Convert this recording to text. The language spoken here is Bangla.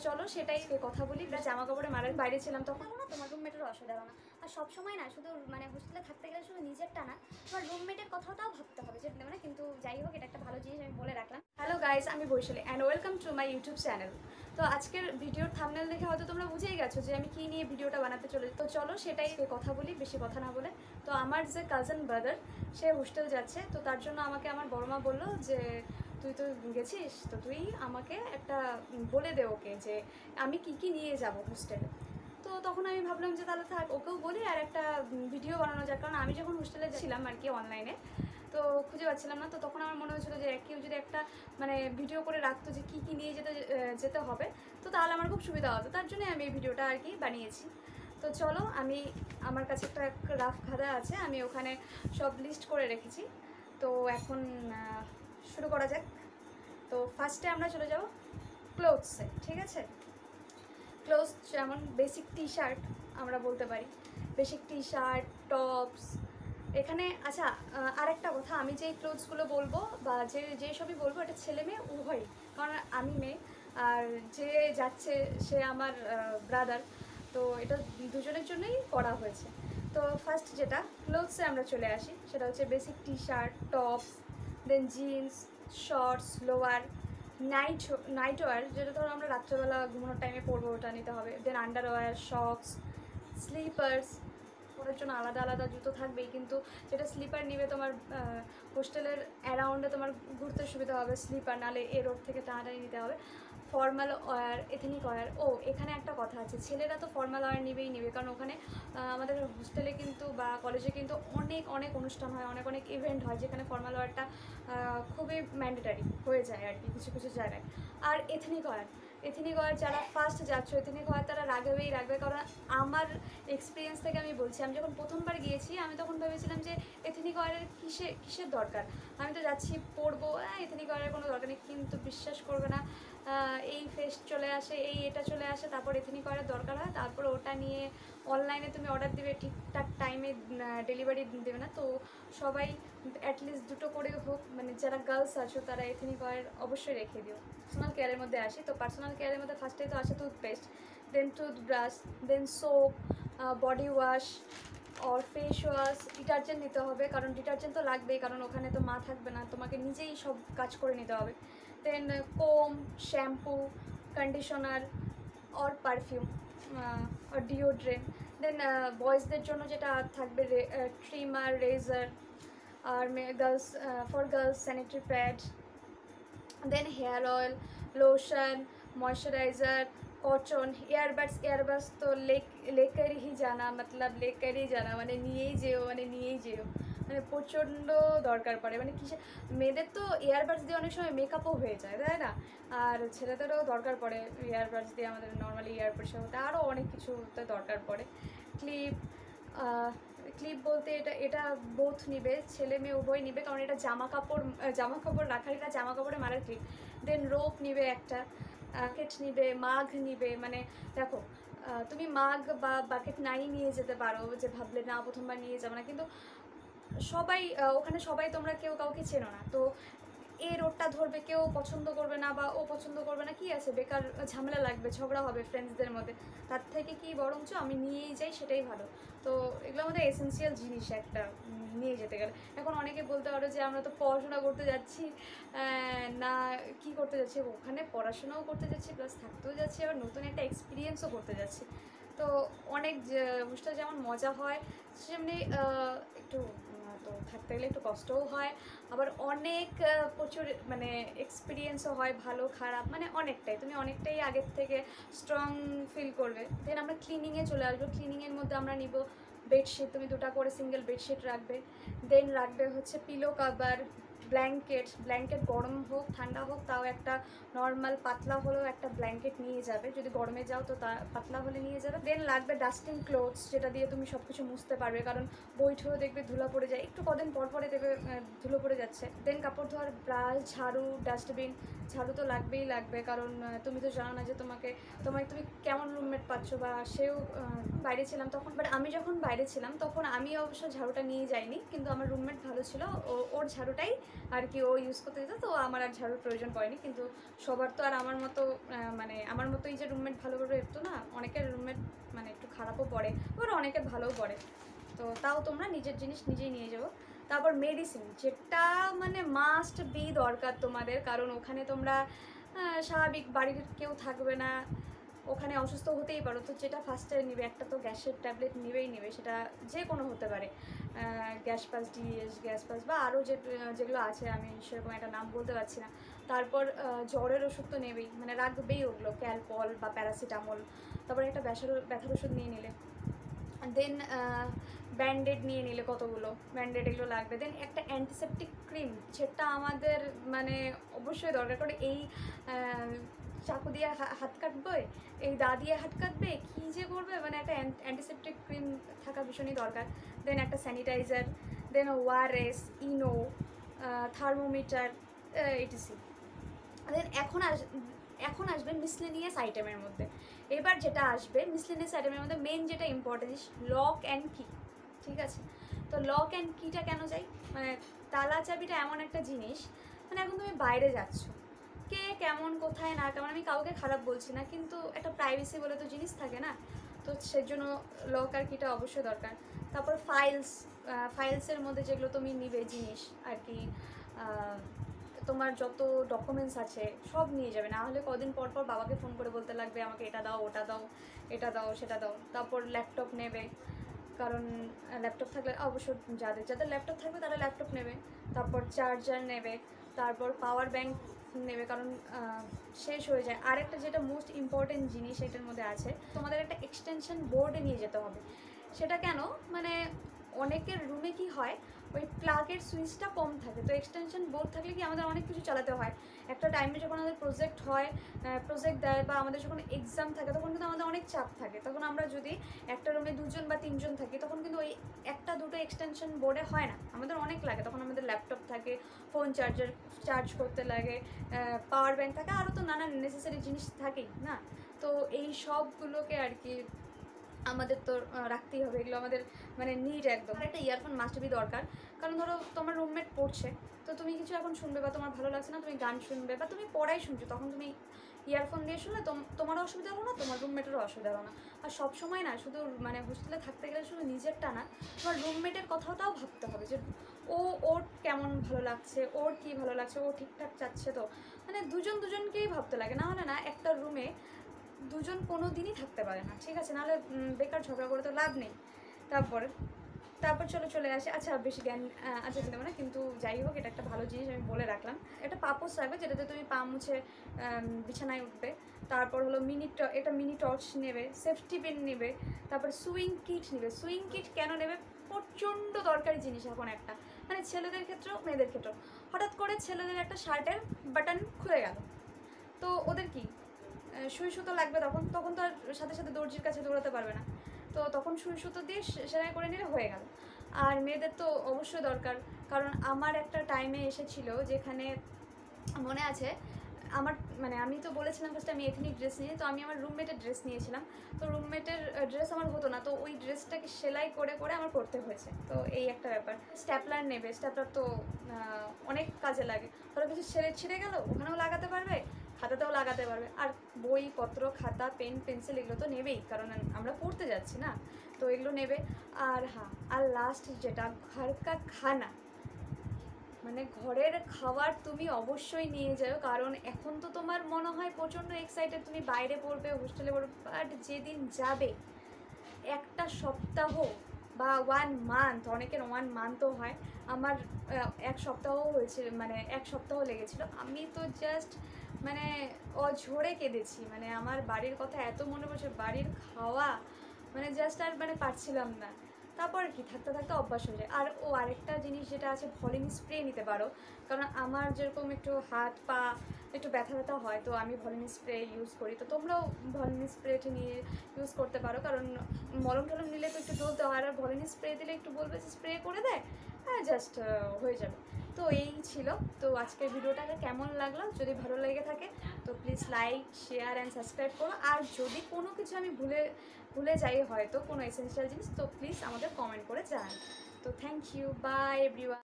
চলো সেটাই কথা বলি। জামা কাপড়ে মারার বাইরে ছিলাম তখন না তোমার রুমমেটের অসুবিধা হবে না। আর সবসময় না শুধু মানে হোস্টেলে থাকতে গেলে শুধু নিজেরটা না, তোমার রুমমেটের কথাটাও ভাবতে হবে যে মানে, কিন্তু যাই হোক এটা একটা ভালো জিনিস আমি বলে রাখলাম। হ্যালো গাইস, আমি Vaishali and welcome to my YouTube channel. তো আজকের ভিডিওর থাম্বনেল দেখে হয়তো তোমরা বুঝেই গেছো যে আমি কী নিয়ে ভিডিওটা বানাতে চলেছি। তো চলো সেটাই কথা বলি, বেশি কথা না বলে। তো আমার যে কাজিন ব্রাদার, সে হোস্টেল যাচ্ছে, তো তার জন্য আমাকে আমার বড় মা বললো যে তুই তো গেছিস, তো তুই আমাকে একটা বলে দে ওকে যে আমি কি কি নিয়ে যাব হোস্টেলে। তো তখন আমি ভাবলাম যে তাহলে থাক, ওকেও বলি আর একটা ভিডিও বানানো যাক, কারণ আমি যখন হোস্টেলে ছিলাম আর কি অনলাইনে, তো খুঁজে পাচ্ছিলাম না। তো তখন আমার মনে হয়েছিল যে কেউ যদি একটা মানে ভিডিও করে রাখতো যে কী কী নিয়ে যেতে হবে, তো তাহলে আমার খুব সুবিধা হতো। তার জন্যই আমি এই ভিডিওটা আর কি বানিয়েছি। তো চলো, আমার কাছে একটা রাফ খাতা আছে, আমি ওখানে সব লিস্ট করে রেখেছি। তো এখন শুরু করা যাক। তো ফার্স্টে আমরা চলে যাব ক্লোথসে, ঠিক আছে? ক্লোথস যেমন বেসিক টি শার্ট আমরা বলতে পারি, বেসিক টি শার্ট, টপস। এখানে আচ্ছা, আরেকটা কথা, আমি যে ক্লোথসগুলো বলবো বা যেসবই বলবো, এটা ছেলে মেয়ে উভয়ই, কারণ আমি মেয়ে আর যে যাচ্ছে সে আমার ব্রাদার, তো এটা দুজনের জন্যই করা হয়েছে। তো ফার্স্ট যেটা ক্লোথসে আমরা চলে আসি, সেটা হচ্ছে বেসিক টি শার্ট, টপস, দেন জিন্স, শর্টস, লোয়ার, নাইটওয়্যার, যেটা ধরো আমরা রাত্রেবেলা ঘুমানোর টাইমে পরবো, ওটা নিতে হবে। দেন আন্ডারওয়্যার, শক্স, স্লিপার্স। ওটার জন্য আলাদা আলাদা জুতো থাকবেই, কিন্তু যেটা স্লিপার নিবে তোমার হোস্টেলের অ্যারাউন্ডে তোমার ঘুরতে সুবিধা হবে স্লিপার, নাহলে এ রোড থেকে টানাটানি নিতে হবে। Formal wear, ethnic wear. ও এখানে একটা কথা আছে, ছেলেরা তো ফর্মাল ওয়্যার নিবে, কারণ ওখানে আমাদের হোস্টেলে কিন্তু বা কলেজে কিন্তু অনেক অনেক অনুষ্ঠান হয়, অনেক অনেক ইভেন্ট হয়, যেখানে ফর্মাল ওয়্যারটা খুবই ম্যান্ডেটারি হয়ে যায় আর কি কিছু কিছু জায়গায়। আর এথনিক ওয়্যার যারা ফার্স্ট যাচ্ছ, এথনিক ওয়্যার তারা রাখবে, কারণ আমার এক্সপিরিয়েন্স থেকে আমি বলছি, আমি যখন প্রথমবার গিয়েছি আমি তখন ভেবেছিলাম যে এথনিক ওয়্যারের কিসের দরকার, আমি তো যাচ্ছি পরবো, এথনিক ওয়্যারের কোনো দরকার নেই। কিন্তু বিশ্বাস করবে না, এই ফেস্ট চলে আসে, এটা চলে আসে, তারপর এথনিক ওয়্যারের দরকার হয়, তারপর ওটা নিয়ে অনলাইনে তুমি অর্ডার দিবে, ঠিকঠাক টাইমে ডেলিভারি দেবে না। তো সবাই অ্যাটলিস্ট দুটো করে হোক, মানে যারা গার্লস আছো তারা এথনিক ওয়্যার অবশ্যই রেখে দিও। পার্সোনাল কেয়ারের মধ্যে আসি, তো পার্সোনাল কেয়ারের মধ্যে ফার্স্টেই তো আসে টুথপেস্ট, দেন টুথব্রাশ, দেন সোপ, বডি ওয়াশ আর ফেস ওয়াশ। ডিটারজেন্ট নিতে হবে, কারণ ডিটারজেন্ট তো লাগবেই, কারণ ওখানে তো মা থাকবে না, তোমাকে নিজেই সব কাজ করে নিতে হবে। দেন কোম, শ্যাম্পু, কন্ডিশনার আর পারফিউম আর ডিওড্রেন্ট। দেন বয়েজদের জন্য যেটা থাকবে ট্রিমার, রেজার, আর girls sanitary pad, then hair oil, lotion, moisturiser, cotton, earbuds তো লেकर ही जाना, मतलब लेकर ही जाना, মানে নিয়েই যেও, মানে প্রচণ্ড দরকার পড়ে। মানে কিসে মেয়েদের তো ইয়ারবাডস দিয়ে অনেক সময় মেকআপও হয়ে যায়, তাই না? আর ছেলেদেরও দরকার পড়ে ইয়ারবাডস দিয়ে, আমাদের নর্মালি ইয়ারবাডসের মধ্যে আরও অনেক কিছুতে দরকার পড়ে। ক্লিপ, ক্লিপ বলতে এটা বোথ নিবে, ছেলে মেয়ে উভয় নিবে, কারণ এটা জামা কাপড় রাখার, এটা জামা কাপড়ে মারার ক্লিপ। দেন রোপ নিবে একটা, বাকেট নিবে, মাগ নিবে। মানে দেখো, তুমি মাগ বা বাকেট নাই নিয়ে যেতে পারো, যে ভাবলে না প্রথমবার নিয়ে যাবো না, কিন্তু সবাই ওখানে সবাই তোমরা কেউ কাউকে চেনো না, তো এ রোডটা ধরবে, কেউ পছন্দ করবে না বা ও পছন্দ করবে না, কি আছে, বেকার ঝামেলা লাগবে, ঝগড়া হবে ফ্রেন্ডসদের মধ্যে, তার থেকে কি বরঞ্চ আমি নিয়েই যাই, সেটাই ভালো। তো এগুলো আমাদের এসেন্সিয়াল জিনিস একটা নিয়ে যেতে গেলে। এখন অনেকে বলতে পারো যে আমরা তো পড়াশোনা করতে যাচ্ছি, না কি করতে যাচ্ছি, ওখানে পড়াশোনাও করতে যাচ্ছি, প্লাস থাকতেও যাচ্ছি, আবার নতুন একটা এক্সপিরিয়েন্সও করতে যাচ্ছি। তো অনেক হোস্টেল যেমন মজা হয়, সেমনি একটু তো থাকতে গেলে একটু কষ্টও হয়, আবার অনেক প্রচুর মানে এক্সপিরিয়েন্সও হয়, ভালো খারাপ, মানে তুমি অনেকটাই আগের থেকে স্ট্রং ফিল করবে। দেন আমরা ক্লিনিংয়ে চলে আসবো। ক্লিনিংয়ের মধ্যে আমরা নিব বেডশিট, তুমি 2টা করে সিঙ্গেল বেডশিট রাখবে। দেন রাখবে হচ্ছে পিলো কাভার, ব্ল্যাঙ্কেট গরম হোক ঠান্ডা হোক, তাও একটা নর্মাল পাতলা হলেও একটা ব্ল্যাঙ্কেট নিয়ে যাবে, যদি গরমে যাও তো তা পাতলা হলে নিয়ে যাবে। দেন লাগবে ডাস্টিং ক্লোথস, যেটা দিয়ে তুমি সব কিছু মুছতে পারবে, কারণ বইঠেও দেখবে ধুলা পড়ে যায়, একটু কদিন পরে দেখবে ধুলো পড়ে যাচ্ছে। দেন কাপড় ধোয়ার ব্রাশ, ঝাড়ু, ডাস্টবিন, ঝাড়ু তো লাগবেই লাগবে, কারণ তুমি তো জানো না যে তুমি কেমন রুমমেট পাচ্ছ, বা সেও বাইরে ছিলাম তখন। বাট আমি যখন বাইরে ছিলাম তখন আমি অবশ্য ঝাড়ুটা নিয়ে যাইনি, কিন্তু আমার রুমমেট ভালো ছিল, ওর ঝাড়ুটাই আর কি ও ইউজ করতে দিত, তো আমার আর ঝাড়ুর প্রয়োজন পড়েনি। কিন্তু সবার তো আর আমার মতো মানে আমার মতোই যে রুমমেট ভালো করে একটু না, অনেকের রুমমেট মানে একটু খারাপও পড়ে, আবার অনেকের ভালোও পড়ে। তো তাও তোমরা নিজের জিনিস নিজেই নিয়ে যাবো। তারপর মেডিসিন, যেটা মানে মাস্ট বি দরকার তোমাদের, কারণ ওখানে তোমরা স্বাভাবিক বাড়ির কেউ থাকবে না, ওখানে অসুস্থ হতেই পারো। তো যেটা ফার্স্টে নিবে একটা তো গ্যাসের ট্যাবলেট নিবে, সেটা যে কোনো হতে পারে, gas pass, DS gas pass, বা আরও যেগুলো আছে আমি সেরকম একটা নাম বলতে পারছি না। তারপর জ্বরের ওষুধ তো নেবেই, মানে রাখবেই ওগুলো, ক্যালপল বা প্যারাসিটামল। তারপর একটা ব্যথার ওষুধ নিয়ে নিলে, দেন ব্যান্ডেড নিয়ে নিলে, কতগুলো ব্যান্ডেড এগুলো লাগবে। দেন একটা অ্যান্টিসেপটিক ক্রিম, যেটা আমাদের মানে অবশ্যই দরকার, কারণ এই চাকু দিয়ে হাত কাটবে, এই দা দিয়ে হাত কাটবে, কী যে করবে, মানে একটা অ্যান্টিসেপটিক ক্রিম থাকা ভীষণই দরকার। দেন একটা স্যানিটাইজার, দেন ওআরএস, ইনো, থার্মোমিটার, ইটিসি। দেন এখন আসবে মিসলেনিয়াস আইটেমের মধ্যে। এবার যেটা আসবে মিসলেনিয়াস আইটেমের মধ্যে মেন যেটা ইম্পর্টেন্ট, লক অ্যান্ড কি। ঠিক আছে, তো লক অ্যান্ড কিটা কেন চাই, মানে তালা চাবিটা এমন একটা জিনিস, মানে এখন তুমি বাইরে যাচ্ছ, কে কেমন কোথায় না কেমন, আমি কাউকে খারাপ বলছি না, কিন্তু একটা প্রাইভেসি বলে তো জিনিস থাকে না, তো সেজন্য লক আর কিটা অবশ্যই দরকার। তারপর ফাইলসের মধ্যে যেগুলো তুমি নিবে জিনিস আর কি, তোমার যত ডকুমেন্টস আছে সব নিয়ে যাবে, না হলে কদিন পর পর বাবাকে ফোন করে বলতে লাগবে আমাকে এটা দাও, ওটা দাও, এটা দাও, সেটা দাও। তারপর ল্যাপটপ নেবে, কারণ ল্যাপটপ থাকলে অবশ্য যাদের ল্যাপটপ থাকবে তারা ল্যাপটপ নেবে। তারপর চার্জার নেবে, তারপর পাওয়ার ব্যাংক নেবে, কারণ শেষ হয়ে যায়। আরেকটা যেটা মোস্ট ইম্পর্টেন্ট জিনিস এটার মধ্যে আছে, তোমাদের একটা এক্সটেনশন বোর্ড নিয়ে যেতে হবে। সেটা কেন, মানে অনেকের রুমে কি হয়, ওই প্লাগের সুইচটা কম থাকে, তো এক্সটেনশন বোর্ড থাকলে কি আমাদের অনেক কিছু চালাতে হয়। একটা টাইমে যখন আমাদের প্রজেক্ট দেয়, বা আমাদের যখন এক্সাম থাকে, তখন কিন্তু আমাদের অনেক চাপ থাকে, তখন আমরা যদি একটা রুমে 2জন বা 3জন থাকি, তখন কিন্তু ওই একটা দুটো এক্সটেনশন বোর্ডে হয় না, আমাদের অনেক লাগে। তখন আমাদের ল্যাপটপ থাকে, ফোন চার্জ করতে লাগে, পাওয়ার ব্যাংক থাকে, আরও তো নানান নেসেসারি জিনিস থাকেই না। তো এই সবগুলোকে আর কি আমাদের তো রাখতেই হবে, এগুলো আমাদের মানে নিড একদম। আর একটা ইয়ারফোন মাস্ট বি দরকার, কারণ ধরো তোমার রুমমেট পড়ছে, তো তুমি কিছু এখন শুনবে, বা তোমার ভালো লাগছে না, তুমি গান শুনবে, বা তুমি পড়াই শুনছো, তখন তুমি ইয়ারফোন দিয়ে শুনলে তোমারও অসুবিধা হলো না, তোমার রুমমেটেরও অসুবিধা হলো না। আর সবসময় না শুধু মানে হোস্টেলে থাকতে গেলে শুধু নিজেরটা না, তোমার রুমমেটের কথাটাও ভাবতে হবে, যে ওর কেমন ভালো লাগছে, ওর কী ভালো লাগছে, ও ঠিকঠাক চাচ্ছে, তো মানে দুজনকেই ভাবতে লাগে, না হলে না একটা রুমে 2জন কোনো দিনই থাকতে পারে না, ঠিক আছে, নাহলে বেকার ঝগড়া করে তো লাভ নেই। তারপর চলে আসে, আচ্ছা বেশি জ্ঞান আচ্ছা দেবো না, কিন্তু যাই হোক এটা একটা ভালো জিনিস আমি বলে রাখলাম। একটা পাপোশ রাখবে, যেটাতে তুমি পা মুছে বিছানায় উঠবে। তারপর হলো মিনি টর্চ নেবে, সেফটি পিন নেবে। তারপর সুইং কিট নেবে। সুইং কিট কেন নেবে, প্রচণ্ড দরকারি জিনিস এখন একটা, মানে ছেলেদের ক্ষেত্রেও মেয়েদের ক্ষেত্রেও। হঠাৎ করে ছেলেদের একটা শার্টের বাটন খুলে গেল, তো ওদের কি সুই সুতো লাগবে, তখন তো আর সাথে সাথে দর্জির কাছে দৌড়াতে পারবে না, তো তখন সুই সুতো দিয়ে সেলাই করে নিলে হয়ে গেল। আর মেয়েদের তো অবশ্যই দরকার, কারণ আমার একটা টাইমে এসেছিল যেখানে মনে আছে, আমার মানে আমি তো বলেছিলাম ফার্স্টে আমি এথনিক ড্রেস নিয়ে, তো আমি আমার রুমমেটের ড্রেস নিয়েছিলাম, তো রুমমেটের ড্রেস আমার হতো না, তো ওই ড্রেসটাকে সেলাই করে আমার পরতে হয়েছে, তো এই একটা ব্যাপার। স্ট্যাপলার নেবে, স্ট্যাপলার তো অনেক কাজে লাগে, ধরো কিছু ছিঁড়ে গেল, ওখানেও লাগাতে পারবে, খাতাতেও লাগাতে পারবে। আর বইপত্র, খাতা, পেন, পেন্সিল এগুলো তো নেবেই, কারণ আমরা পড়তে যাচ্ছি না, তো এগুলো নেবে। আর হ্যাঁ, আর লাস্ট যেটা, ঘর কা খানা, মানে ঘরের খাবার তুমি অবশ্যই নিয়ে যাও, কারণ এখন তো তোমার মনে হয় প্রচণ্ড এক্সাইটেড তুমি বাইরে পড়বে, হোস্টেলে পড়বে, বাট যেদিন যাবে একটা সপ্তাহ বা 1 মান্থ, অনেকের 1 মান্থও হয়, আমার 1 সপ্তাহ হয়েছে, মানে 1 সপ্তাহ লেগেছিল। আমি তো জাস্ট মানে অঝরে কেঁদেছি, মানে আমার বাড়ির কথা এত মনে পড়ছে, বাড়ির খাওয়া মানে জাস্ট আর মানে পারছিলাম না। তারপর কি থাকতে থাকতে অভ্যাস হয়ে যায়। আর আরেকটা জিনিস যেটা আছে, ভলিনি স্প্রে নিতে পারো, কারণ আমার যেরকম একটু হাত পা একটু ব্যথা হয়, তো আমি ভলিনি স্প্রে ইউজ করি, তো তোমরাও ভলিনি স্প্রেটা নিয়ে ইউজ করতে পারো, কারণ মলম টলম নিলে তো একটু ডলতে হয়, আর ভলিনি স্প্রে দিলে একটু বলবে যে স্প্রে করে দেয়, হ্যাঁ জাস্ট হয়ে যাবে। তো তো এই ছিল। তো আজকের ভিডিওটাকে কেমন লাগলো, যদি ভালো লেগে থাকে তো please like share and subscribe করো। আর যদি কোনো কিছু আমি ভুলে যাই হয়তো কোনো এসেনশিয়াল জিনিস, তো প্লিজ আমাদের কমেন্ট করে জানান। তো থ্যাংক ইউ, বাই এভরিওয়ান।